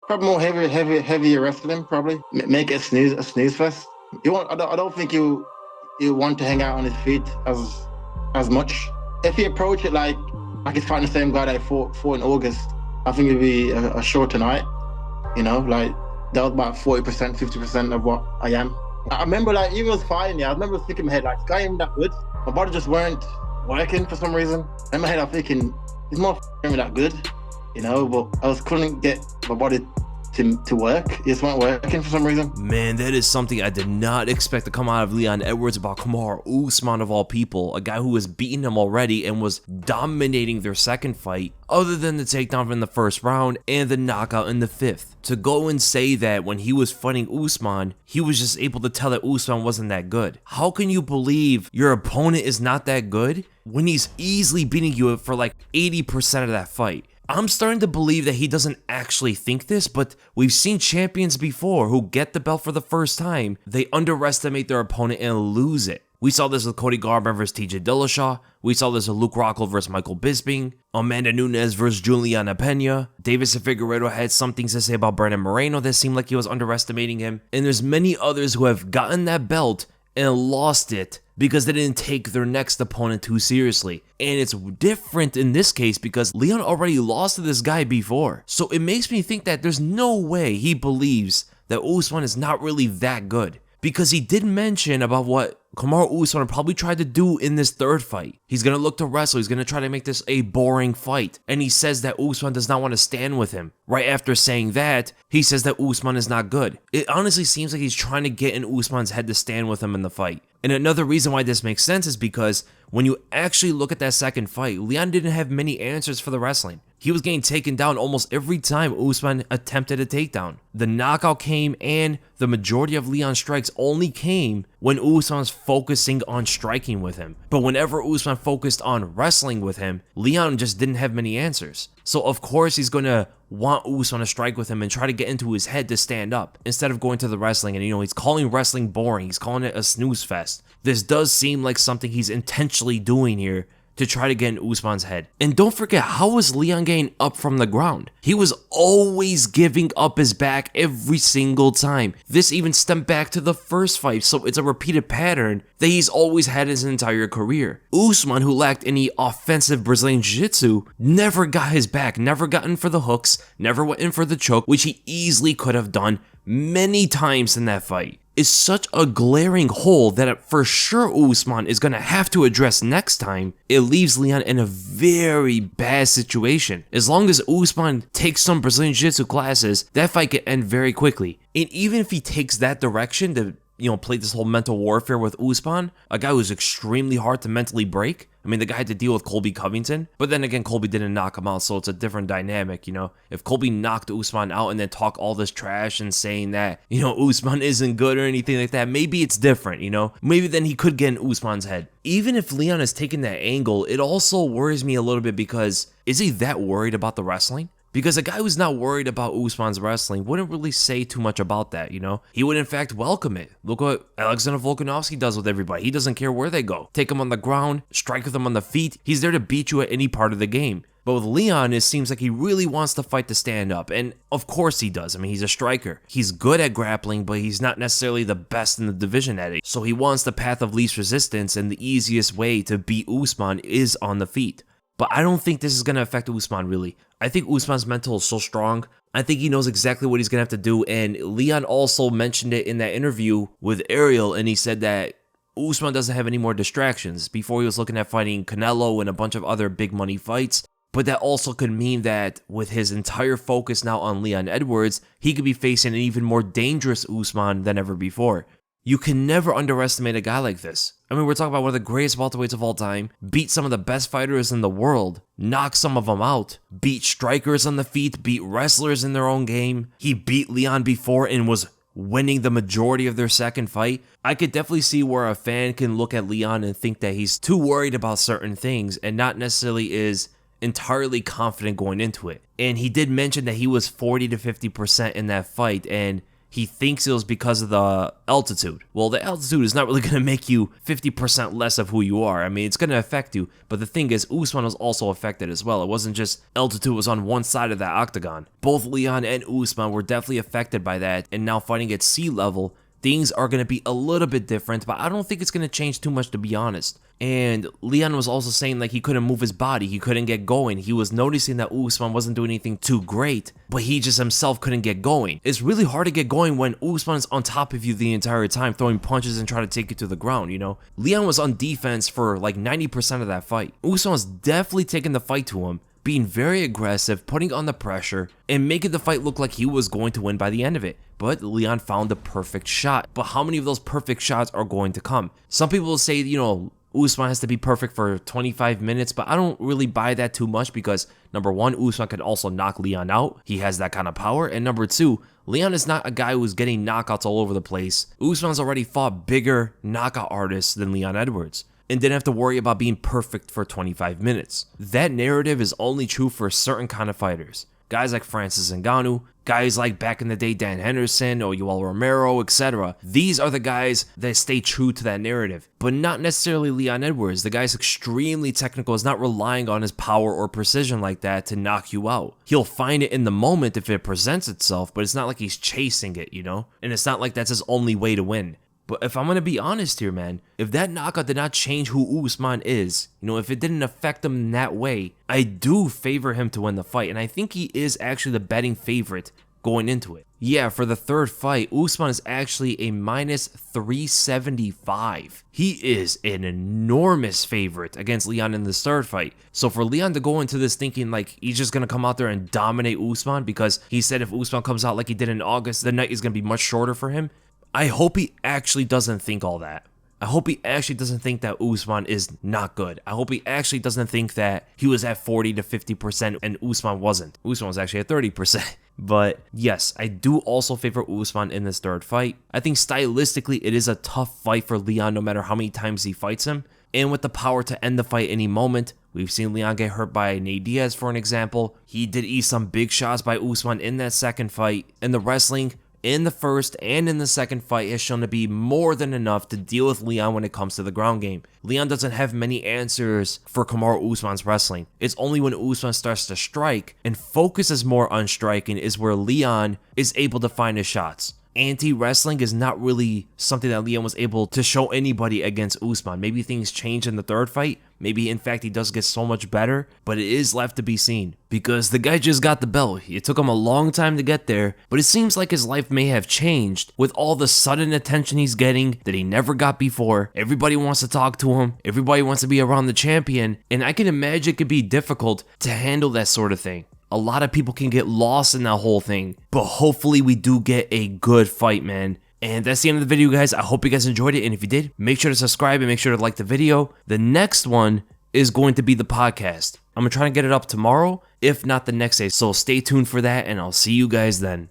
Probably more heavier wrestling. Probably make it a snooze fest. You want? I don't think you want to hang out on his feet as much. If he approach it like he's fighting the same guy that fought in August, I think it'd be a shorter night. You know, like that was about 40%, 50% of what I am. I remember like even was fighting. Yeah, I remember thinking in my head like, this guy ain't that good. My body just weren't working for some reason. In my head, I'm thinking he's not that good. You know, but couldn't get my body to work. It just weren't working for some reason. Man, that is something I did not expect to come out of Leon Edwards about Kamaru Usman of all people, a guy who was beating him already and was dominating their second fight, other than the takedown from the first round and the knockout in the fifth. To go and say that when he was fighting Usman, he was just able to tell that Usman wasn't that good. How can you believe your opponent is not that good when he's easily beating you for like 80% of that fight? I'm starting to believe that he doesn't actually think this, but we've seen champions before who get the belt for the first time. They underestimate their opponent and lose it. We saw this with Cody Garbrandt versus TJ Dillashaw. We saw this with Luke Rockhold versus Michael Bisping. Amanda Nunes versus Juliana Pena. Deiveson Figueiredo had some things to say about Brandon Moreno that seemed like he was underestimating him. And there's many others who have gotten that belt and lost it because they didn't take their next opponent too seriously. And it's different in this case because Leon already lost to this guy before. So it makes me think that there's no way he believes that Usman is not really that good. Because he did mention about what Kamaru Usman probably tried to do in this third fight. He's going to look to wrestle. He's going to try to make this a boring fight. And he says that Usman does not want to stand with him. Right after saying that, he says that Usman is not good. It honestly seems like he's trying to get in Usman's head to stand with him in the fight. And another reason why this makes sense is because when you actually look at that second fight, Leon didn't have many answers for the wrestling. He was getting taken down almost every time Usman attempted a takedown. The knockout came, and the majority of Leon's strikes only came when Usman was focusing on striking with him. But whenever Usman focused on wrestling with him, Leon just didn't have many answers. So of course he's going to want Usman to strike with him and try to get into his head to stand up instead of going to the wrestling. And he's calling wrestling boring. He's calling it a snooze fest. This does seem like something he's intentionally doing here to try to get in Usman's head. And don't forget, how was Leon getting up from the ground? He was always giving up his back every single time. This even stemmed back to the first fight, so it's a repeated pattern that he's always had his entire career. Usman, who lacked any offensive Brazilian Jiu-Jitsu, never got his back, never got in for the hooks, never went in for the choke, which he easily could have done many times in that fight. Is such a glaring hole that for sure Usman is going to have to address next time. It leaves Leon in a very bad situation. As long as Usman takes some Brazilian Jiu-Jitsu classes, that fight can end very quickly. And even if he takes that direction to play this whole mental warfare with Usman, a guy who's extremely hard to mentally break. I mean, the guy had to deal with Colby Covington, but then again, Colby didn't knock him out, so it's a different dynamic, If Colby knocked Usman out and then talk all this trash and saying that, Usman isn't good or anything like that, maybe it's different, Maybe then he could get in Usman's head. Even if Leon is taking that angle, it also worries me a little bit because is he that worried about the wrestling? Because a guy who's not worried about Usman's wrestling wouldn't really say too much about that, He would in fact welcome it. Look what Alexander Volkanovski does with everybody. He doesn't care where they go. Take them on the ground, strike with them on the feet. He's there to beat you at any part of the game. But with Leon, it seems like he really wants to fight to stand up. And of course he does. I mean, he's a striker. He's good at grappling, but he's not necessarily the best in the division at it. So he wants the path of least resistance, and the easiest way to beat Usman is on the feet. But I don't think this is going to affect Usman, really. I think Usman's mental is so strong. I think he knows exactly what he's going to have to do. And Leon also mentioned it in that interview with Ariel, and he said that Usman doesn't have any more distractions. Before he was looking at fighting Canelo and a bunch of other big money fights. But that also could mean that with his entire focus now on Leon Edwards, he could be facing an even more dangerous Usman than ever before. You can never underestimate a guy like this. I mean, we're talking about one of the greatest welterweights of all time, beat some of the best fighters in the world, knock some of them out, beat strikers on the feet, beat wrestlers in their own game. He beat Leon before and was winning the majority of their second fight. I could definitely see where a fan can look at Leon and think that he's too worried about certain things and not necessarily is entirely confident going into it. And he did mention that he was 40 to 50% in that fight, and he thinks it was because of the altitude. Well, the altitude is not really going to make you 50% less of who you are. I mean, it's going to affect you, but the thing is, Usman was also affected as well. It wasn't just altitude was on one side of that octagon. Both Leon and Usman were definitely affected by that, and now fighting at sea level, things are going to be a little bit different, but I don't think it's going to change too much, to be honest. And Leon was also saying like he couldn't move his body, he couldn't get going. He was noticing that Usman wasn't doing anything too great, but he just himself couldn't get going. It's really hard to get going when Usman is on top of you the entire time, throwing punches and trying to take you to the ground, you know? Leon was on defense for like 90% of that fight. Usman was definitely taking the fight to him, being very aggressive, putting on the pressure, and making the fight look like he was going to win by the end of it. But Leon found the perfect shot. But how many of those perfect shots are going to come? Some people will say, you know, Usman has to be perfect for 25 minutes, but I don't really buy that too much because, number one, Usman can also knock Leon out. He has that kind of power. And number two, Leon is not a guy who's getting knockouts all over the place. Usman's already fought bigger knockout artists than Leon Edwards and didn't have to worry about being perfect for 25 minutes. That narrative is only true for certain kind of fighters. Guys like Francis Ngannou, guys like back in the day Dan Henderson or Yoel Romero, etc. These are the guys that stay true to that narrative, but not necessarily Leon Edwards. The guy's extremely technical, is not relying on his power or precision like that to knock you out. He'll find it in the moment if it presents itself, but it's not like he's chasing it, you know? And it's not like that's his only way to win. But if I'm going to be honest here, man, if that knockout did not change who Usman is, you know, if it didn't affect him in that way, I do favor him to win the fight. And I think he is actually the betting favorite going into it. Yeah, for the third fight, Usman is actually a minus 375. He is an enormous favorite against Leon in this third fight. So for Leon to go into this thinking like he's just going to come out there and dominate Usman because he said if Usman comes out like he did in August, the night is going to be much shorter for him. I hope he actually doesn't think all that. I hope he actually doesn't think that Usman is not good. I hope he actually doesn't think that he was at 40 to 50% and Usman wasn't. Usman was actually at 30%. But yes, I do also favor Usman in this third fight. I think stylistically it is a tough fight for Leon no matter how many times he fights him. And with the power to end the fight any moment, we've seen Leon get hurt by Nate Diaz for an example. He did eat some big shots by Usman in that second fight. And the wrestling in the first and in the second fight has shown to be more than enough to deal with Leon when it comes to the ground game. Leon doesn't have many answers for Kamaru Usman's wrestling. It's only when Usman starts to strike and focuses more on striking is where Leon is able to find his shots. Anti-wrestling is not really something that Leon was able to show anybody against Usman. Maybe things change in the third fight. Maybe, in fact, he does get so much better, but it is left to be seen. Because the guy just got the belt. It took him a long time to get there, but it seems like his life may have changed with all the sudden attention he's getting that he never got before. Everybody wants to talk to him. Everybody wants to be around the champion, and I can imagine it could be difficult to handle that sort of thing. A lot of people can get lost in that whole thing, but hopefully we do get a good fight, man. And that's the end of the video, guys. I hope you guys enjoyed it, and if you did, make sure to subscribe and make sure to like the video. The next one is going to be the podcast. I'm going to try to get it up tomorrow, if not the next day, so stay tuned for that, and I'll see you guys then.